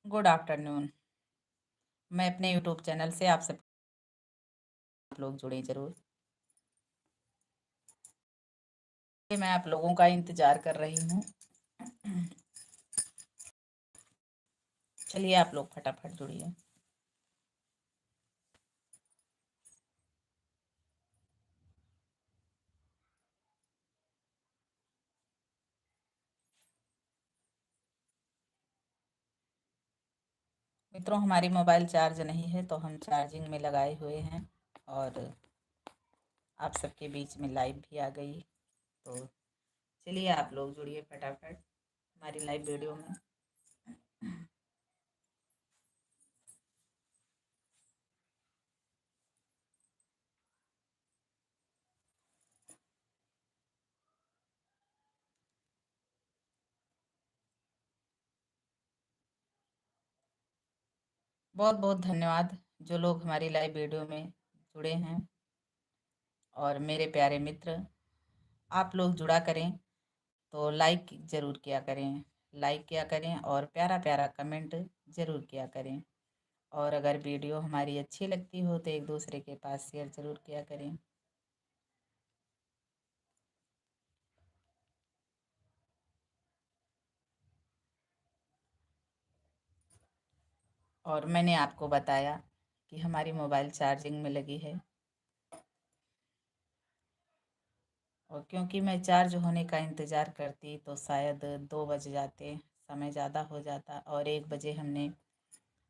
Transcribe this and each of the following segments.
Good afternoon. मैं अपने YouTube channel से आप सब लोग जुड़े ज़रूर। मैं आप लोगों का इंतज़ार कर रही हूँ। चलिए आप लोग फटाफट जुड़िए। मित्रों, हमारी मोबाइल चार्ज नहीं है तो हम चार्जिंग में लगाए हुए हैं और आप सबके बीच में लाइव भी आ गई। तो चलिए आप लोग जुड़िए फटाफट हमारी लाइव वीडियो में। बहुत बहुत धन्यवाद जो लोग हमारी लाइव वीडियो में जुड़े हैं। और मेरे प्यारे मित्र, आप लोग जुड़ा करें तो लाइक ज़रूर किया करें, लाइक किया करें और प्यारा प्यारा कमेंट ज़रूर किया करें। और अगर वीडियो हमारी अच्छी लगती हो तो एक दूसरे के पास शेयर ज़रूर किया करें। और मैंने आपको बताया कि हमारी मोबाइल चार्जिंग में लगी है और क्योंकि मैं चार्ज होने का इंतज़ार करती तो शायद 2 बज जाते, समय ज़्यादा हो जाता। और 1 बजे हमने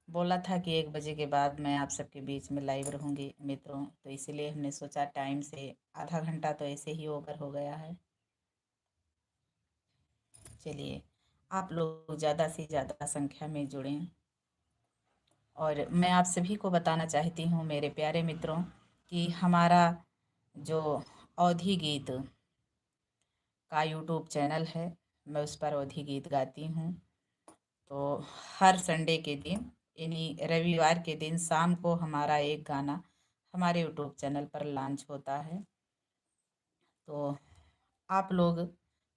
बोला था कि 1 बजे के बाद मैं आप सबके बीच में लाइव रहूँगी मित्रों, तो इसीलिए हमने सोचा टाइम से आधा घंटा तो ऐसे ही ओवर हो गया है। चलिए आप लोग ज़्यादा से ज़्यादा संख्या में जुड़ें। और मैं आप सभी को बताना चाहती हूँ मेरे प्यारे मित्रों कि हमारा जो अवधी गीत का यूट्यूब चैनल है, मैं उस पर अवधी गीत गाती हूँ। तो हर संडे के दिन यानी रविवार के दिन शाम को हमारा एक गाना हमारे यूट्यूब चैनल पर लॉन्च होता है। तो आप लोग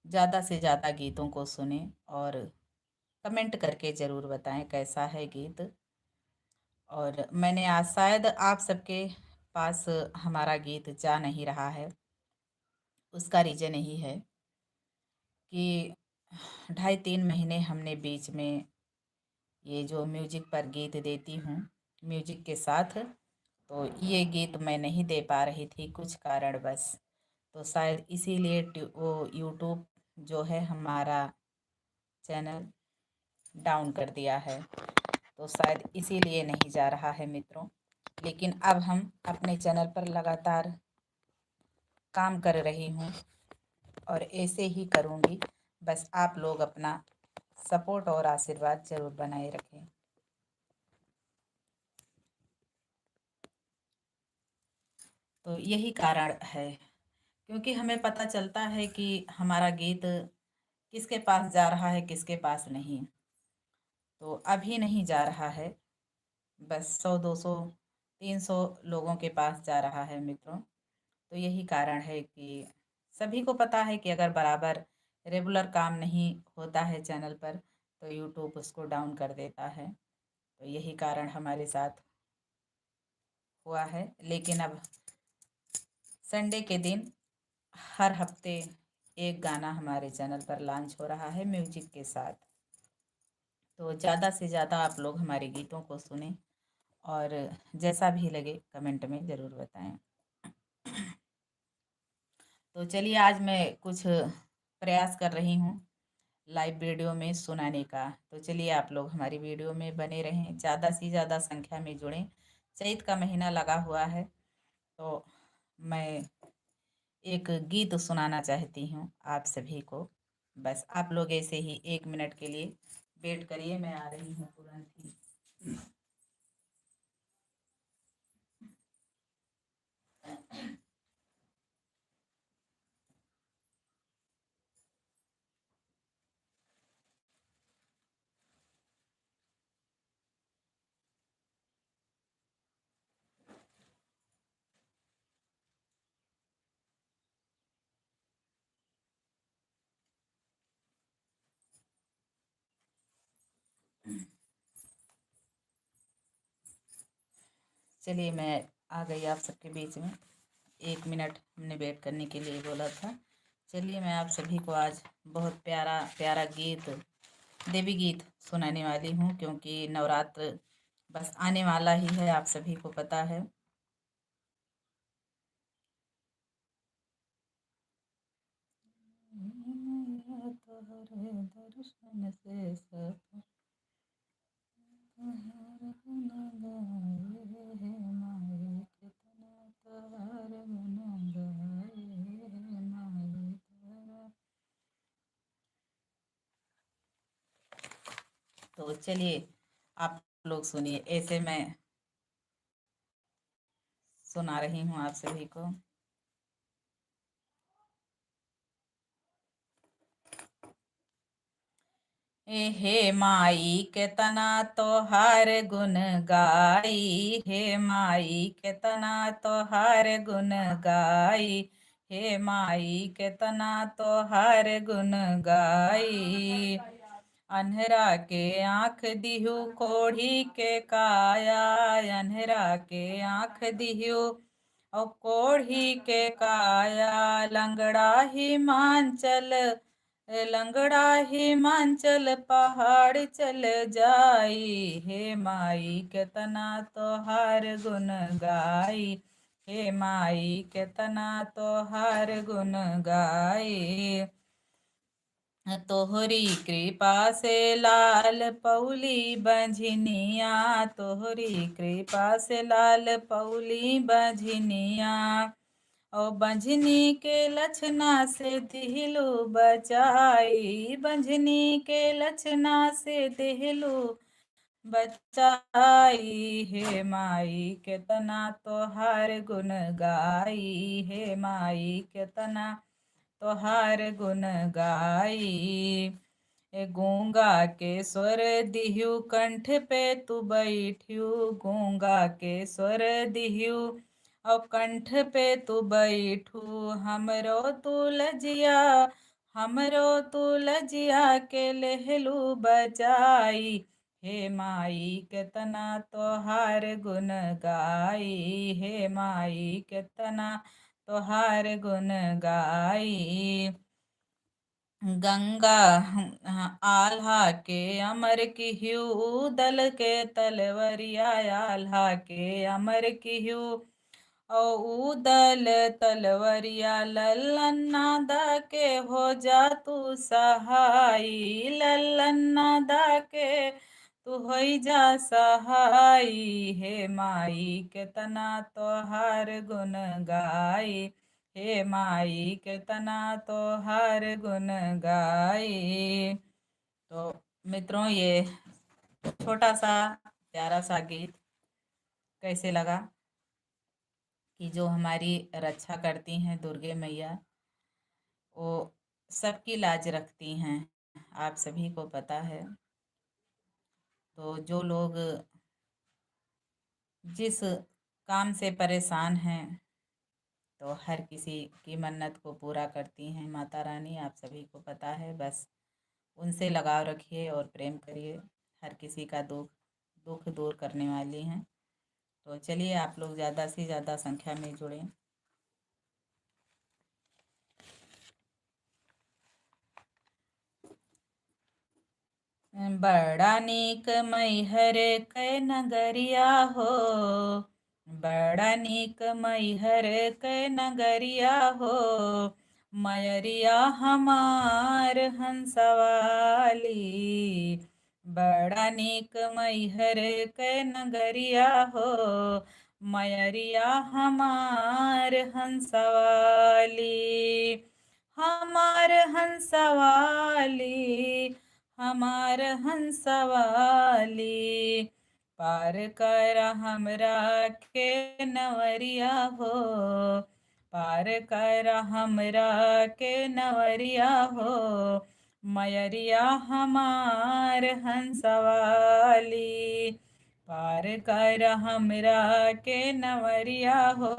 ज़्यादा से ज़्यादा गीतों को सुने और कमेंट करके ज़रूर बताएं कैसा है गीत। और मैंने आज शायद आप सबके पास हमारा गीत जा नहीं रहा है, उसका रीज़न यही है कि 2.5-3 महीने हमने बीच में ये जो म्यूजिक पर गीत देती हूँ म्यूजिक के साथ, तो ये गीत मैं नहीं दे पा रही थी कुछ कारणवश। तो शायद इसीलिए वो यूट्यूब जो है हमारा चैनल डाउन कर दिया है, तो शायद इसीलिए नहीं जा रहा है मित्रों। लेकिन अब हम अपने चैनल पर लगातार काम कर रही हूँ और ऐसे ही करूँगी। बस आप लोग अपना सपोर्ट और आशीर्वाद ज़रूर बनाए रखें। तो यही कारण है, क्योंकि हमें पता चलता है कि हमारा गीत किसके पास जा रहा है किसके पास नहीं। तो अभी नहीं जा रहा है, बस 100-200 300 लोगों के पास जा रहा है मित्रों। तो यही कारण है कि सभी को पता है कि अगर बराबर रेगुलर काम नहीं होता है चैनल पर तो यूट्यूब उसको डाउन कर देता है। तो यही कारण हमारे साथ हुआ है। लेकिन अब संडे के दिन हर हफ्ते एक गाना हमारे चैनल पर लॉन्च हो रहा है म्यूजिक के साथ। तो ज़्यादा से ज़्यादा आप लोग हमारे गीतों को सुनें और जैसा भी लगे कमेंट में ज़रूर बताएं। तो चलिए आज मैं कुछ प्रयास कर रही हूँ लाइव वीडियो में सुनाने का। तो चलिए आप लोग हमारी वीडियो में बने रहें, ज़्यादा से ज़्यादा संख्या में जुड़ें। चैत का महीना लगा हुआ है तो मैं एक गीत सुनाना चाहती हूँ आप सभी को। बस आप लोग ऐसे ही 1 मिनट के लिए वेट करिए, मैं आ रही हूँ तुरंत ही। चलिए मैं आ गई आप सबके बीच में। 1 मिनट हमने वेट करने के लिए बोला था। चलिए मैं आप सभी को आज बहुत प्यारा प्यारा गीत, देवी गीत सुनाने वाली हूँ, क्योंकि नवरात्र बस आने वाला ही है, आप सभी को पता है। तोहरे दर्शन से सब तोहर गुण गाए हे माई, कितना तोहर गुण गाए हे माई तोहरा। तो चलिए आप लोग सुनिए, ऐसे मैं सुना रही हूँ आप सभी को। हे माई केतना तोहार गुण गाई, हे माई केतना तोहार गुण गाई, हे माई केतना तोहार गुण गाई। अन्हरा के आँख दिहु कोढ़ी के काया, अन्हरा के आँख दिहु और कोढ़ी के काया। लंगड़ा हिमांचल, लंगड़ा हिमांचल पहाड़ चल जाई, हे माई केतना तोहार गुण गाई, हे माई केतना तोहार गुण गाई। तोहरी कृपा से लाल पौली बंझनिया, तोहरी कृपा से लाल पौली बंझनिया। ओ बंझनी के लक्षणा से दिहलू बचाई, बंझनी के लक्षणा से दिहलू बचाई। हे माई केतना तोहार गुण गाई, हे माई केतना तोहार गुण गाई। गूंगा के स्वर दिहु कंठ पे तू बैठ्यू, गूंगा के स्वर दिहु और कंठ पे तू बैठू। हमरो तू लजिया, हमरो तू लजिया के लेहलू बचाई, हे माई केतना तोहार गुण गाई, हे माई केतना तोहार गुण गाई। गंगा आल्हा के अमर किहू, दल के तलवरिया आल्हा के अमर किहू। उदल तलवरिया लल्लन्ना दा के हो जा तू सहाई, लल्लन्ना दा के तू होई जा सहाई। हे माई केतना तोहार गुण गाई, हे माई केतना तोहार गुण गाई। तो मित्रों, ये छोटा सा प्यारा सा गीत कैसे लगा, कि जो हमारी रक्षा करती हैं दुर्गे मैया, वो सबकी लाज रखती हैं, आप सभी को पता है। तो जो लोग जिस काम से परेशान हैं, तो हर किसी की मन्नत को पूरा करती हैं माता रानी, आप सभी को पता है। बस उनसे लगाव रखिए और प्रेम करिए, हर किसी का दुख दुख दूर करने वाली हैं। तो चलिए आप लोग ज़्यादा से ज़्यादा संख्या में जुड़ें। बड़ा नीक मैहर कै नगरिया हो, बड़ा नीक मैहर कै नगरिया हो। मयरिया हमार हंसवाली, बड़ा नीक मैहर कै नगरिया हो। मयरिया हमार हंसवाली, हमार हंसवाली, हमार हंसवाली। पार कर हमरा के नवरिया हो, पार कर हमरा के नवरिया हो। मयरिया हमार हंसवाली, पार कर हमरा के नवरिया हो।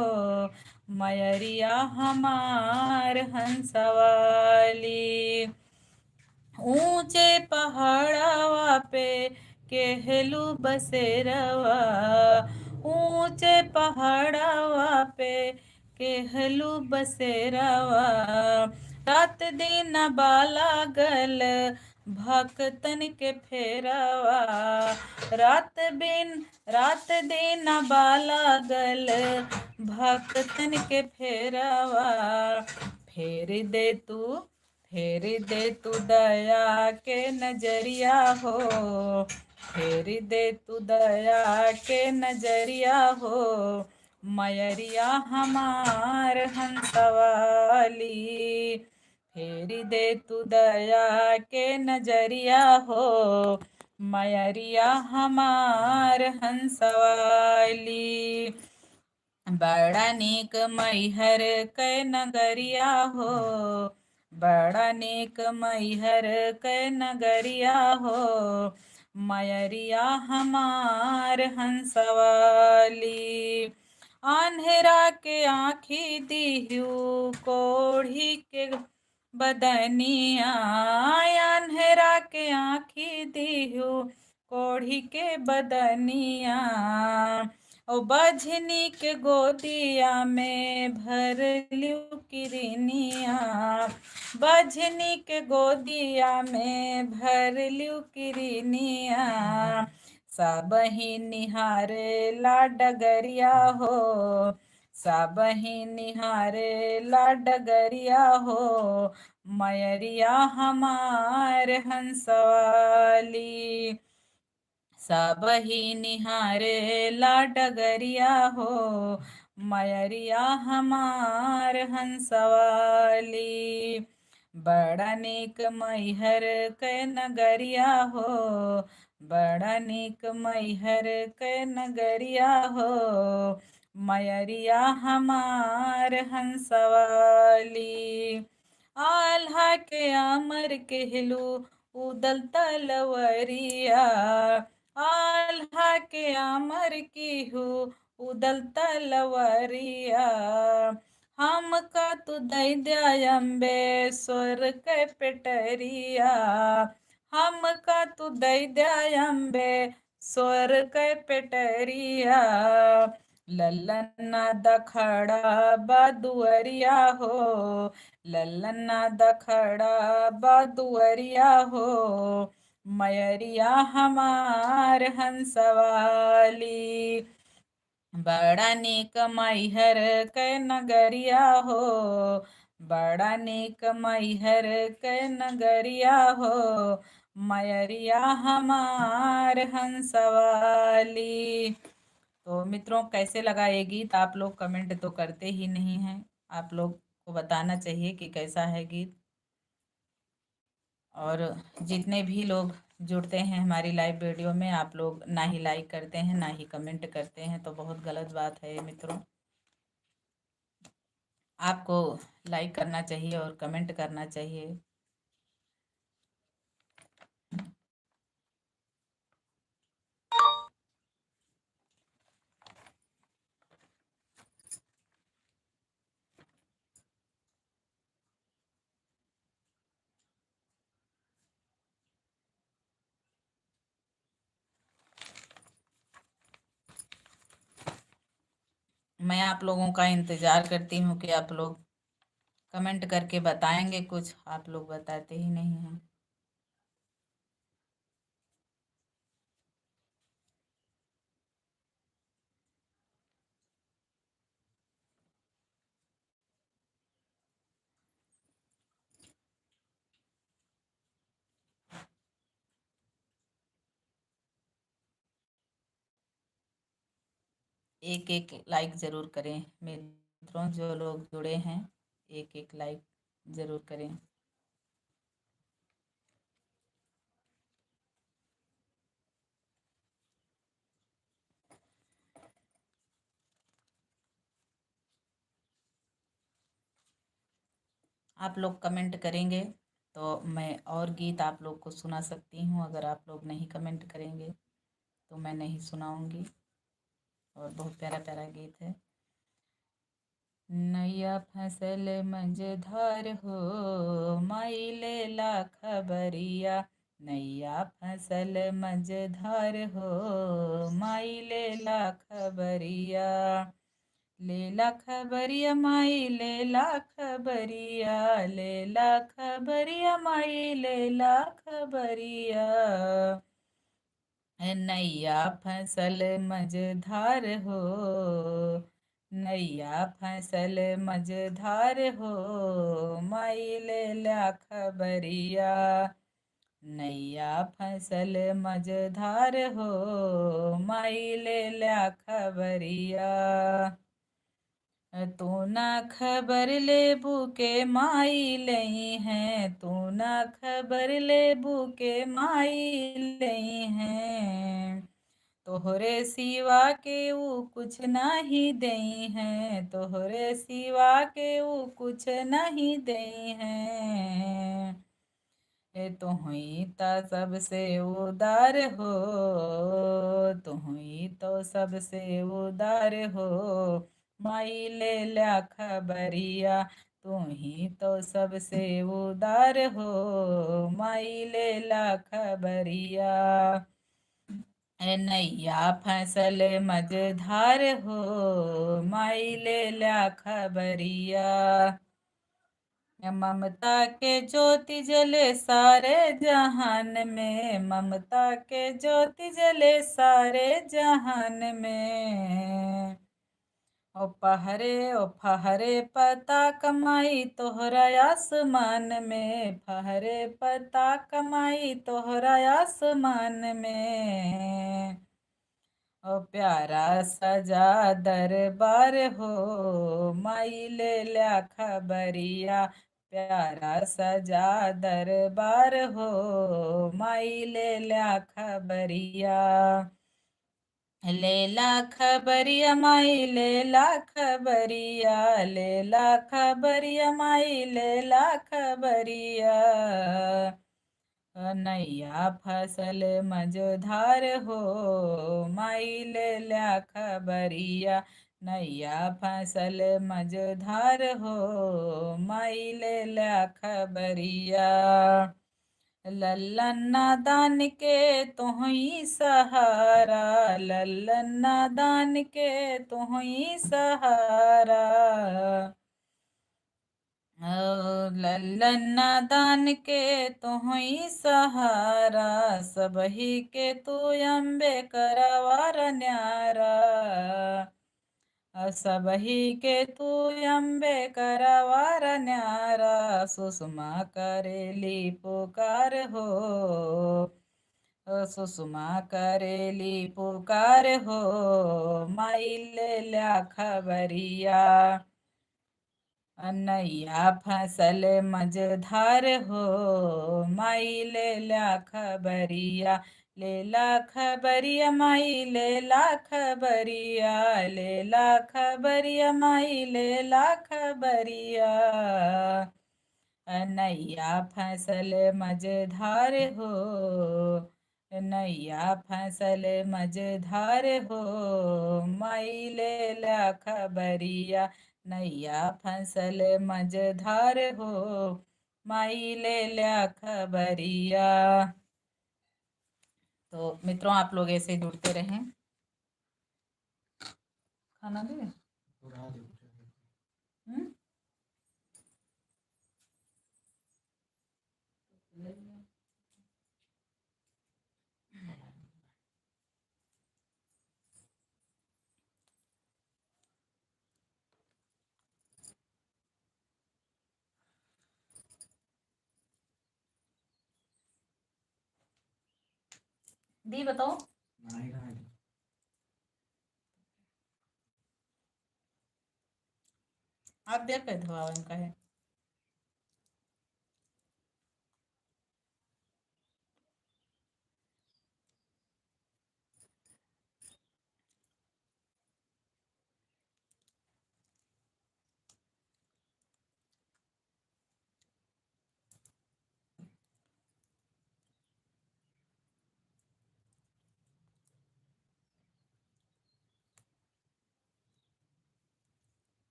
मयरिया हमार हंसवाली। ऊंचे पहाड़वा पे केहलू बसेरवा, ऊंचे पहाड़वा पे केहलू बसेरावा। रात दिन बाला गल भक्तन के फेरावा। रात दिन बाला गल भक्तन के फेरावा। फेर दे तू फेर दे तू दया के नजरिया हो। फेर दे तू दया के नजरिया हो। मयरिया हमार हंसवाली। फेर दे तू दया के नजरिया हो। मयरिया हमार हंसवाली। बड़ा नीक मैहर कै नगरिया हो। बड़ा नीक मैहर कै नगरिया हो। मयरिया हमार हंसवाली। आन्हरा के आँखी दिहु कोढ़ी के बदनिया। आन्हरा के आँखी दिहु कोढ़ी के बदनिया। ओ बझनी के गोदिया में भर लियो किरनिया। बझनी के गोदिया में भर लियो किरनिया। सबही निहारे ला डगरिया हो। सबही निहारे ला डगरिया हो। मयरिया हमार हंसवाली। सबही निहारे ला डगरिया हो। मयरिया हमार हंसवाली। बड़ा नीक मैहर कै नगरिया हो। बड़ा नीक मैहर कै नगरिया हो। मयरिया हमार हंसवाली। आल्हा के अमर कहलू उदल तलवरिया। आल्हा के अमर कीहू उदल तलवरिया। हमका तू दई दया अम्बे स्वर के पेटरिया। हमका तू दई दया अम्बे स्वर के पेटरिया। लल्लना दखड़ा बदुअरिया हो। लल्लना दखड़ा बदुअरिया हो। मयरिया हमार हंसवाली। बड़ा नीक मैहर कै नगरिया हो। बड़ा नीक मैहर कै नगरिया हो। मयरिया हमार हंसवाली। तो मित्रों, कैसे लगा ये गीत? आप लोग कमेंट तो करते ही नहीं हैं। आप लोग को बताना चाहिए कि कैसा है गीत। और जितने भी लोग जुड़ते हैं हमारी लाइव वीडियो में, आप लोग ना ही लाइक करते हैं ना ही कमेंट करते हैं, तो बहुत गलत बात है ये मित्रों। आपको लाइक करना चाहिए और कमेंट करना चाहिए। मैं आप लोगों का इंतज़ार करती हूँ कि आप लोग कमेंट करके बताएंगे कुछ। आप लोग बताते ही नहीं हैं। एक एक लाइक ज़रूर करें मित्रों। जो लोग जुड़े हैं, एक एक लाइक ज़रूर करें। आप लोग कमेंट करेंगे तो मैं और गीत आप लोग को सुना सकती हूँ। अगर आप लोग नहीं कमेंट करेंगे तो मैं नहीं सुनाऊंगी। और बहुत प्यारा प्यारा गीत है। नैया फसल मंझधार हो, माई लेला खबरिया। नैया फसल मझधार हो, माई लेला खबरिया। लेला खबरिया माई लेला खबरिया, लेला खबरिया माई लेला खबरिया। नैया फसल मझधार हो, नैया फसल मझधार हो, माई लेला खबरिया। नैया फसल मझधार हो, माई लेला खबरिया। तू ना खबर लेबू के माई लई है, तू ना खबर लेबू के माई लई है। तोहरे सिवा के ऊ कुछ नहीं दई है, तोहरे सिवा के ऊ कुछ नहीं दई है। तुही तो सबसे उदार हो, तुही तो सबसे उदार हो, माई लेला खबरिया। तुही तो सबसे उदार हो, माई लेला खबरिया। नैया फसल मझधार हो, माई लेला खबरिया। ममता के ज्योति जले सारे जहान में, ममता के ज्योति जले सारे जहान में। ओ पहरे ओ फहरे पता कमाई तोहरा आसमान में, फहरे पता कमाई तोहरा आसमान में। ओ प्यारा सजा दरबार हो, माई लेला खबरिया। प्यारा सजा दरबार हो, माई लेला खबरिया। लेला खबरिया माई लेला खबरिया, लेला खबरिया माई लेला खबरिया। नैया फसल मझधार हो, माई लेला खबरिया। नैया फसल मझधार हो, माई लेला खबरिया। लल्लन नादान के तुही सहारा, लल्लन नादान के तुही सहारा। लल्लन नादान के तुही सहारा, सबही के तू अम्बे करवार न्यारा। सबही के तू अम्बे करवार न्यारा। सुषमा करेली पुकार हो, सुषमा करेली पुकार हो, माई लेला खबरिया। नैया फसल मझधार हो, माई लेला खबरिया। लेला खबरिया माई लेला खबरिया, लेला खबरिया माई लेला खबरिया। नैया फसल मझधार हो, नैया फसल मझधार हो, माई लेला खबरिया। नैया फसल मझधार हो, माई लेला खबरिया। तो मित्रों, आप लोग ऐसे जुड़ते रहें। खाना दे दी बताओ। आप देख के धोआ इनका है।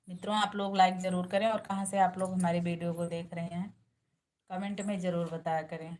मित्रों, आप लोग लाइक ज़रूर करें और कहाँ से आप लोग हमारी वीडियो को देख रहे हैं कमेंट में ज़रूर बताया करें।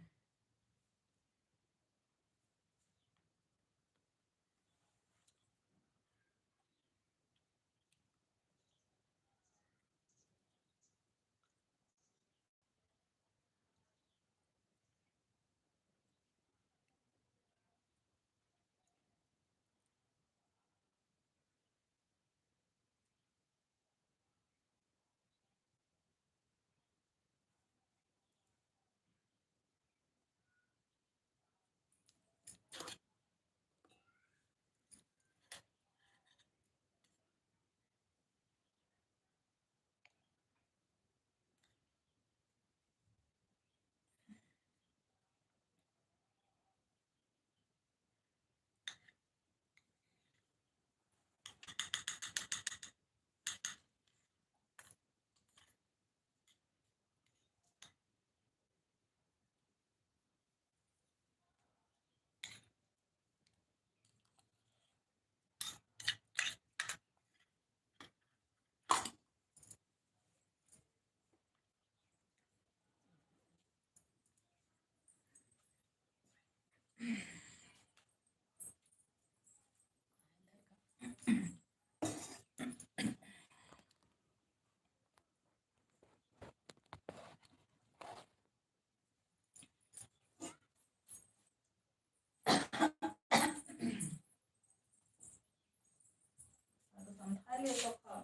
खाओगे तो खाओ।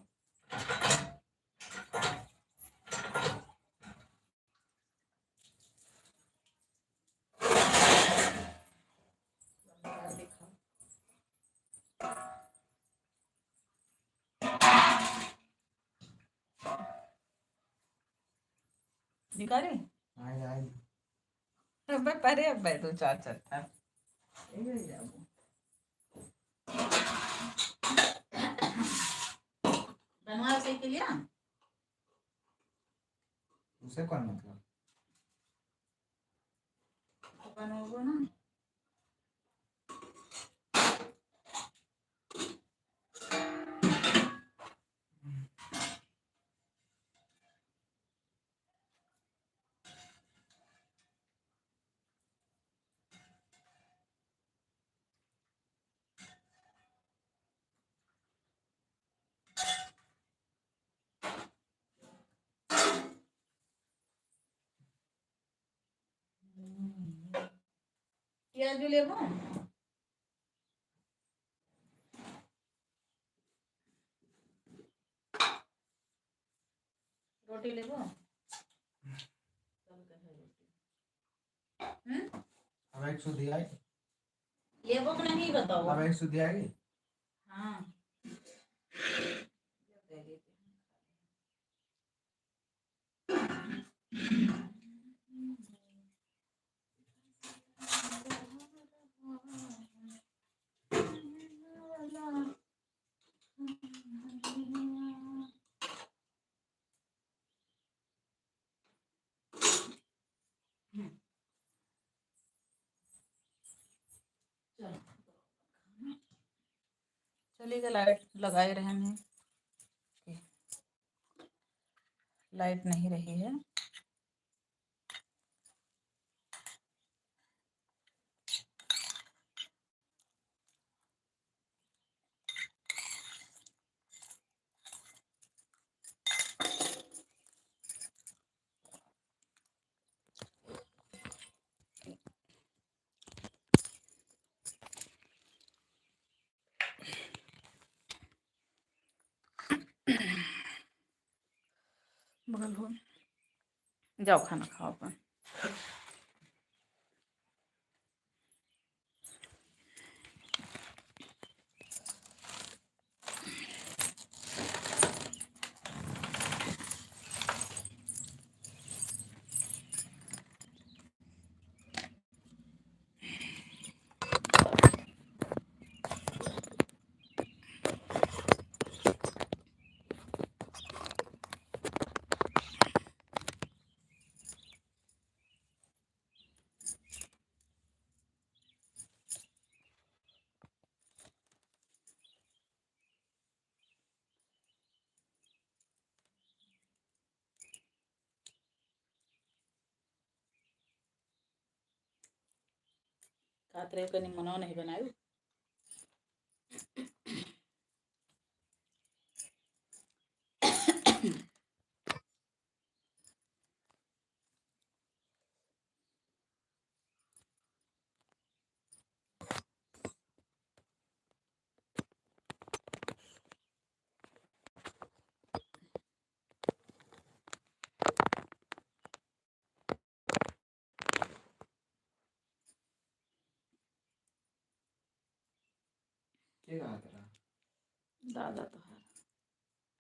निकाले अब परे अब दो चार चट्टा बनवा से के लिया उसे कौन मतलब बनोगो ना क्या जो लेबो रोटी लेबो अब एक सुधी आई लेबो कि नहीं बताओ अब एक सुधी आई हाँ चलिएगा लाइट लगाए रहे हैं लाइट नहीं रही है बगल हो जाओ खाना खाओ अपन कातरे कनी मनो नहीं बनायु के कहा तेरा दादा तो है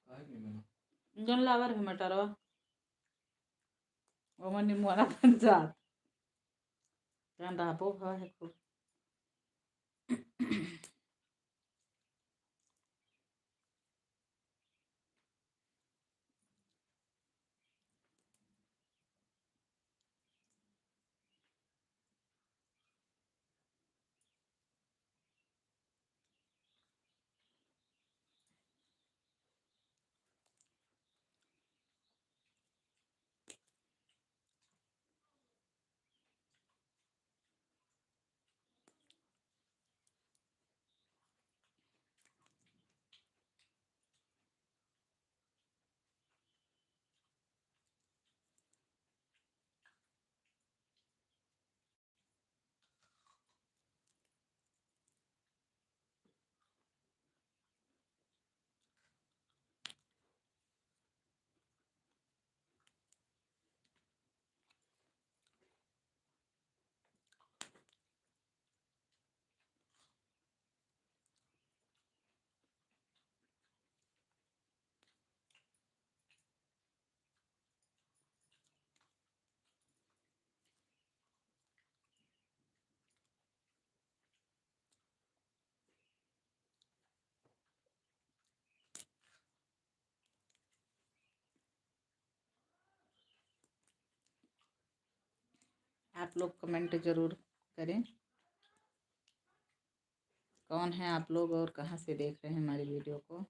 काय के मनो जन लावर है मटरवा वो मनी मोरा पंचायत रहा पो है खूब आप लोग कमेंट ज़रूर करें, कौन है आप लोग और कहाँ से देख रहे हैं हमारी वीडियो को।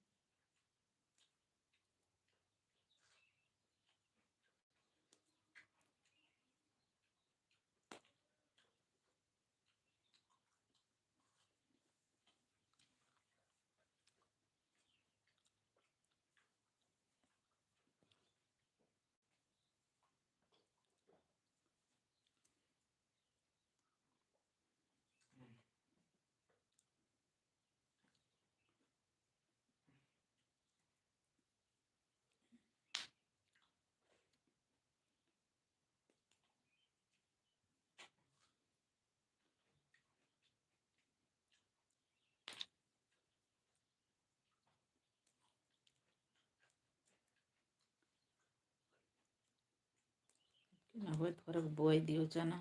ना हुए थोड़ा बोई दियो जना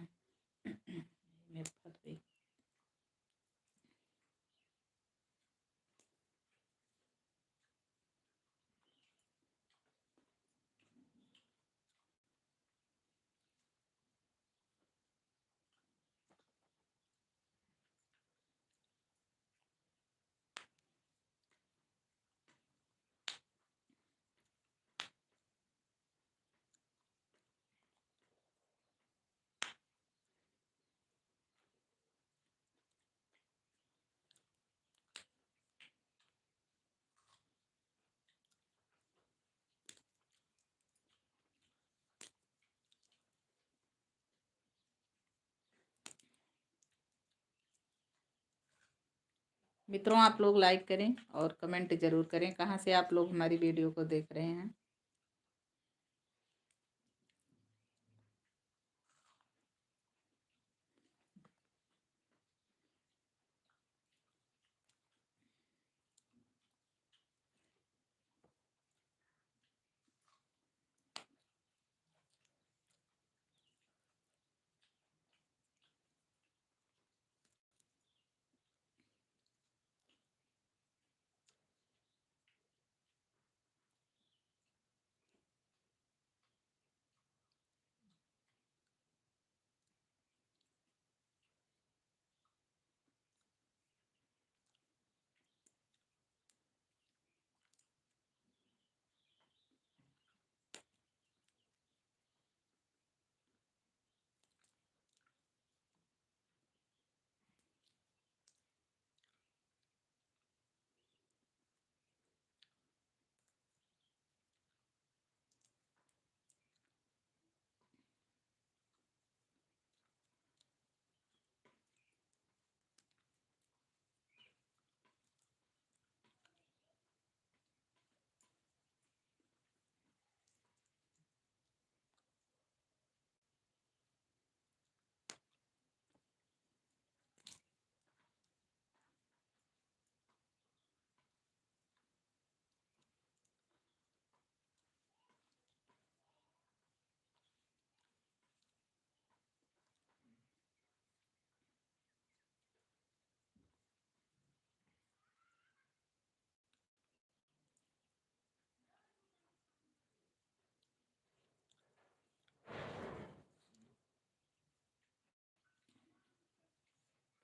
मैं फट गई। मित्रों, आप लोग लाइक करें और कमेंट ज़रूर करें, कहाँ से आप लोग हमारी वीडियो को देख रहे हैं।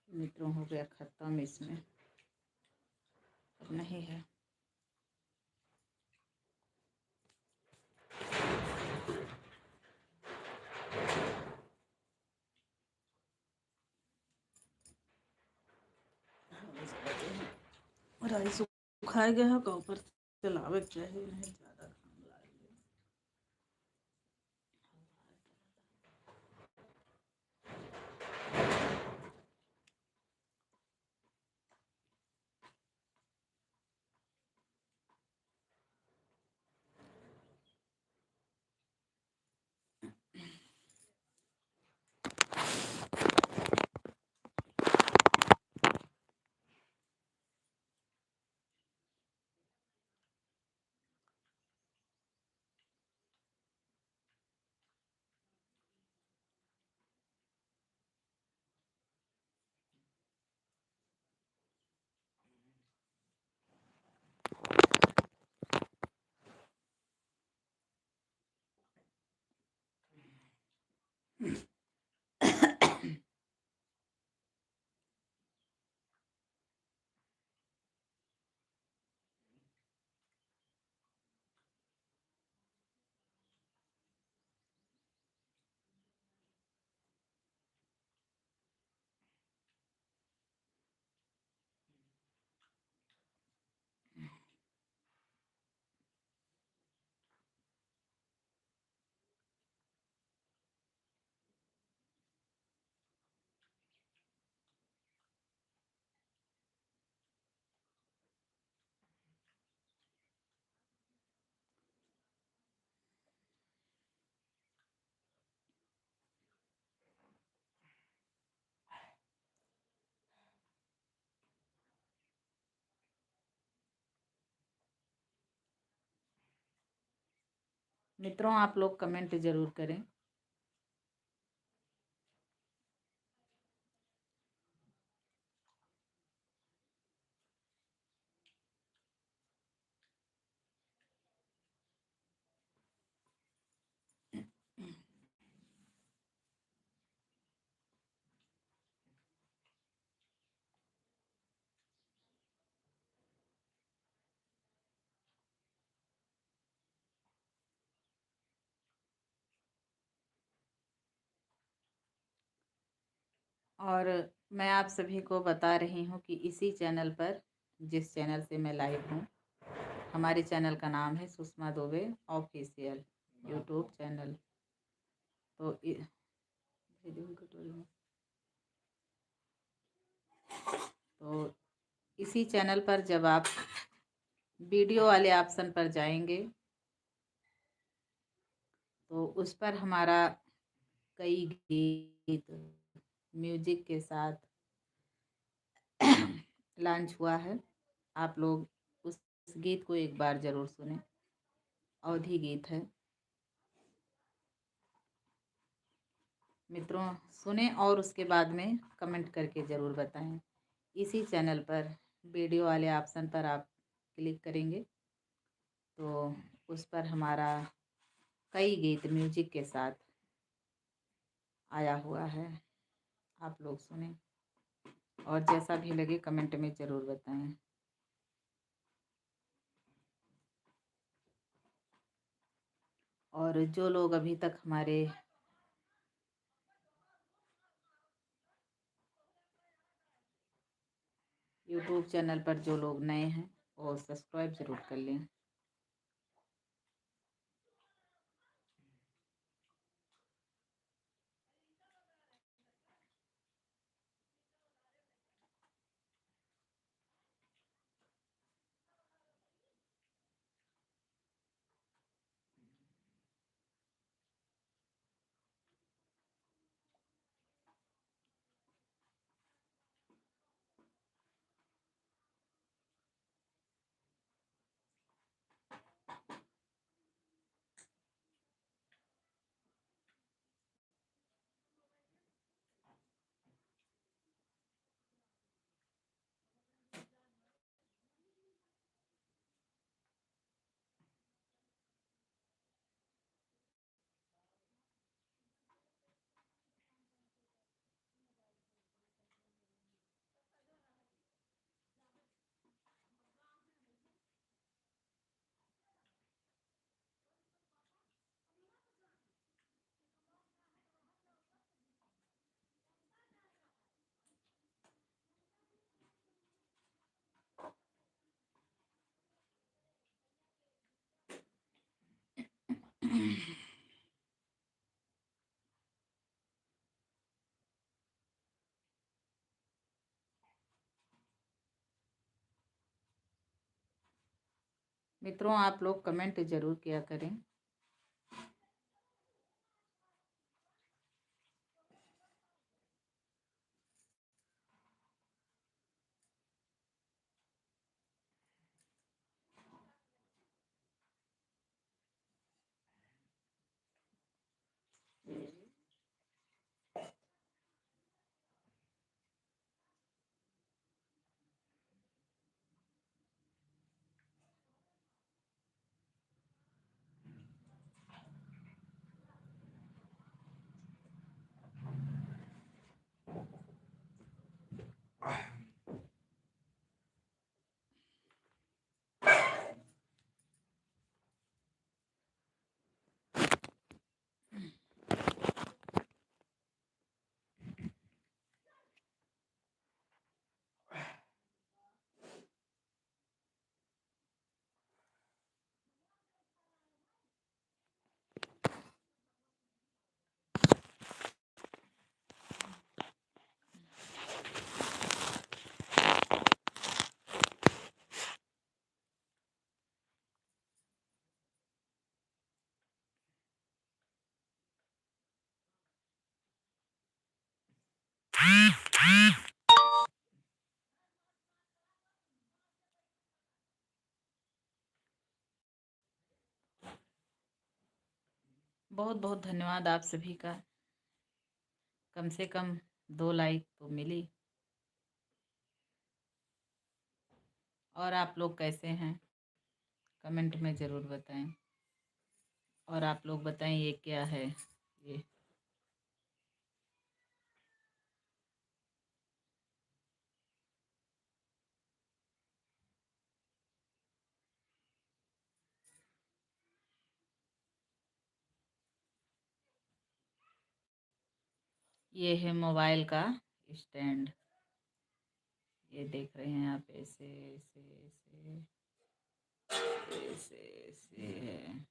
मित्रों, हो गया ख़त्म, इसमें अब नहीं है। राई सुखाए गया है, ऊपर चलावे चाहिए, नहीं ज़्यादा काम लागे। मित्रों आप लोग कमेंट ज़रूर करें। और मैं आप सभी को बता रही हूँ कि इसी चैनल पर, जिस चैनल से मैं लाइव हूँ, हमारे चैनल का नाम है Sushma Dubey official YouTube channel. तो तो इसी चैनल पर जब आप वीडियो वाले ऑप्शन पर जाएंगे तो उस पर हमारा कई गीत म्यूजिक के साथ लॉन्च हुआ है। आप लोग उस गीत को एक बार ज़रूर सुनें। अवधी गीत है मित्रों, सुने और उसके बाद में कमेंट करके ज़रूर बताएं। इसी चैनल पर वीडियो वाले ऑप्शन पर आप क्लिक करेंगे तो उस पर हमारा कई गीत म्यूजिक के साथ आया हुआ है। आप लोग सुने और जैसा भी लगे कमेंट में ज़रूर बताएं। और जो लोग अभी तक हमारे यूट्यूब चैनल पर जो लोग नए हैं वो सब्सक्राइब ज़रूर कर लें। मित्रों आप लोग कमेंट ज़रूर किया करें। बहुत बहुत धन्यवाद आप सभी का। कम से कम 2 लाइक तो मिली। और आप लोग कैसे हैं कमेंट में ज़रूर बताएं। और आप लोग बताएं ये क्या है ये। ये है मोबाइल का स्टैंड। ये देख रहे हैं आप, ऐसे ऐसे ऐसे ऐसे ऐसे है।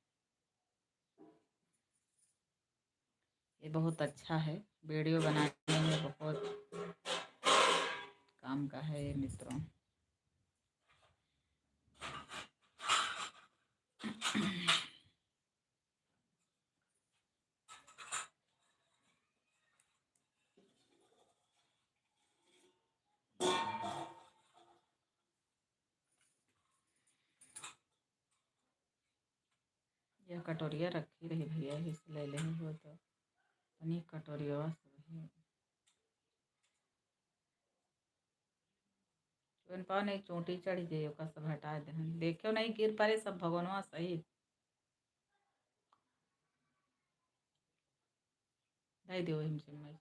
ये बहुत अच्छा है, वीडियो बनाने में बहुत काम का है ये मित्रों। यह कटोरिया रखी रही भैया, इस ले ले हो तो अपनी कटोरिया सब है। पाव नहीं चोटी चढ़ी जाइए का सब हटा दे, देखो नहीं गिर पड़े सब भगवानवा सही। दे दियो हिमचिम में।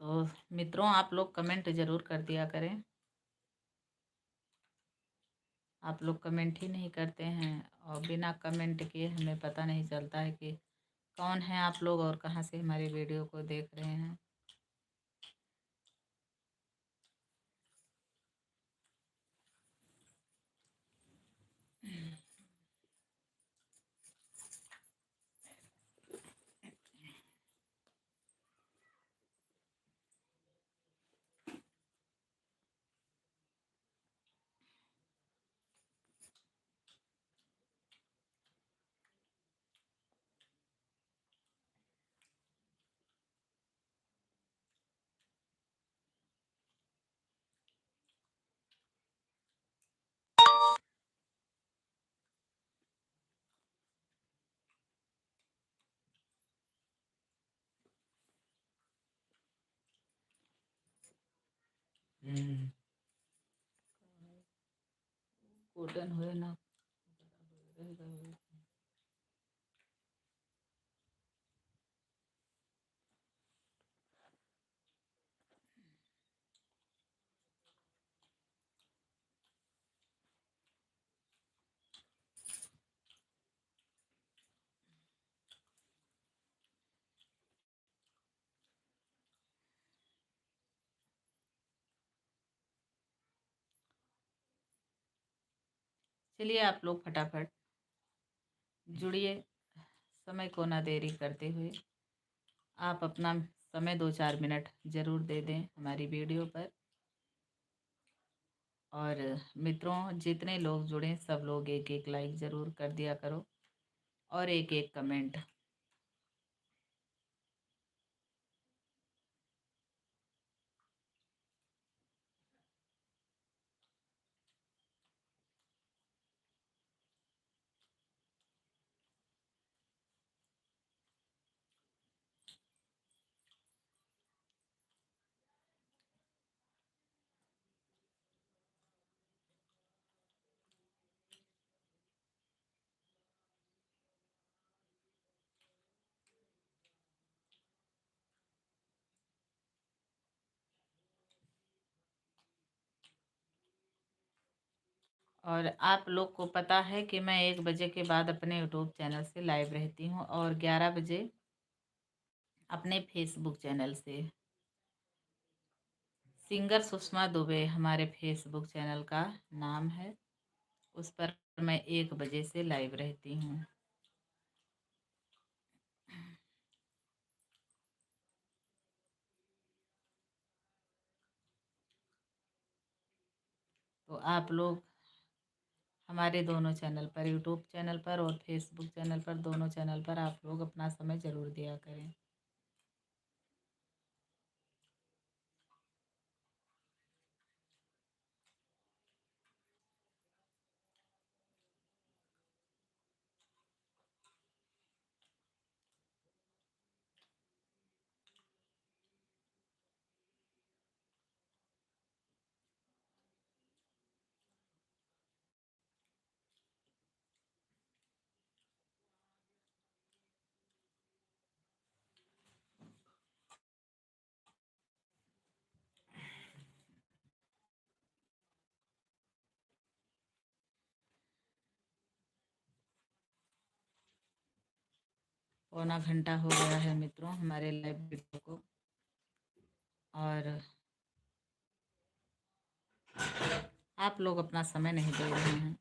तो मित्रों आप लोग कमेंट ज़रूर कर दिया करें। आप लोग कमेंट ही नहीं करते हैं, और बिना कमेंट किए हमें पता नहीं चलता है कि कौन है आप लोग और कहाँ से हमारी वीडियो को देख रहे हैं। गोल्डन हुए ना चलिए आप लोग फटाफट जुड़िए, समय को ना देरी करते हुए। आप अपना समय 2-4 मिनट ज़रूर दे दें हमारी वीडियो पर। और मित्रों जितने लोग जुड़े सब लोग एक एक लाइक ज़रूर कर दिया करो और एक एक कमेंट। और आप लोग को पता है कि मैं 1 बजे के बाद अपने यूट्यूब चैनल से लाइव रहती हूँ और 11 बजे अपने फेसबुक चैनल से। सिंगर सुषमा दुबे हमारे फेसबुक चैनल का नाम है, उस पर मैं 1 बजे से लाइव रहती हूँ। तो आप लोग हमारे दोनों चैनल पर, यूट्यूब चैनल पर और फेसबुक चैनल पर, दोनों चैनल पर आप लोग अपना समय ज़रूर दिया करें। पौना घंटा हो गया है मित्रों हमारे लाइव वीडियो को, और आप लोग अपना समय नहीं दे रहे हैं।